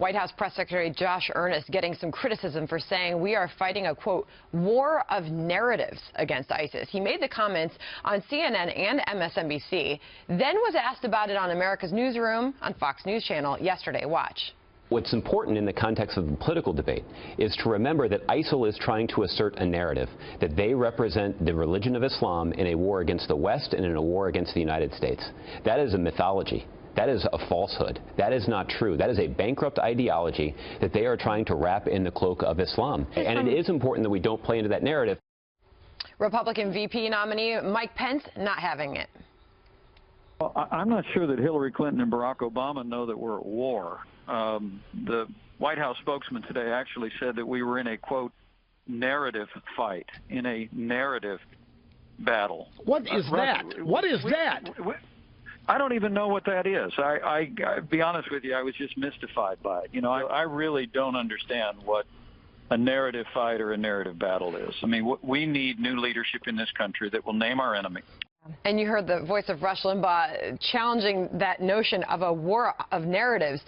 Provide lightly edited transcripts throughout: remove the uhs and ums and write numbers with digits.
White House Press Secretary Josh Earnest getting some criticism for saying we are fighting a, quote, war of narratives against ISIS. He made the comments on CNN and MSNBC, then was asked about it on America's Newsroom on Fox News Channel yesterday. Watch. What's important in the context of the political debate is to remember that ISIL is trying to assert a narrative that they represent the religion of Islam in a war against the West and in a war against the United States. That is a mythology. That is a falsehood. That is not true. That is a bankrupt ideology that they are trying to wrap in the cloak of Islam. And it is important that we don't play into that narrative. Republican VP nominee Mike Pence not having it. Well, I'm not sure that Hillary Clinton and Barack Obama know that we're at war. The White House spokesman today actually said that we were in a, quote, narrative fight, in a narrative battle. What is that? What is that? I don't even know what that is. I'll be honest with you, I was just mystified by it. You know, I really don't understand what a narrative fight or a narrative battle is. I mean, we need new leadership in this country that will name our enemy. And you heard the voice of Rush Limbaugh challenging that notion of a war of narratives.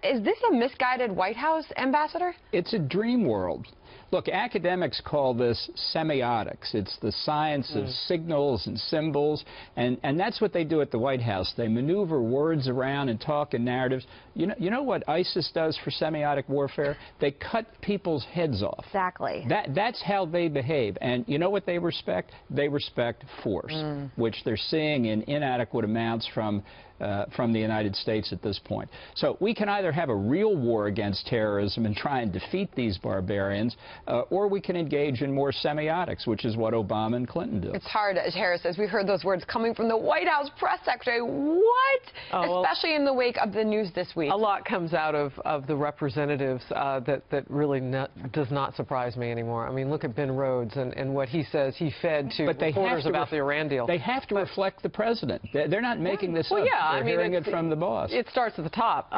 Is this a misguided White House, Ambassador? It's a dream world. Look, academics call this semiotics. It's the science of signals and symbols, and that's what they do at the White House. They maneuver words around and talk in narratives. You know what ISIS does for semiotic warfare? They cut people's heads off. Exactly. That's how they behave. And you know what they respect? They respect force, which they're seeing in inadequate amounts from the United States at this point. So we can either have a real war against terrorism and try and defeat these barbarians, or we can engage in more semiotics, which is what Obama and Clinton do. It's hard, as Harris says. We heard those words coming from the White House press secretary. What? Oh, especially in the wake of the news this week. A lot comes out of the representatives that really does not surprise me anymore. I mean, look at Ben Rhodes and what he says he fed to reporters about the Iran deal. They have to reflect the president. They're not making this up. Well, yeah, They're hearing it from the boss. It starts at the top.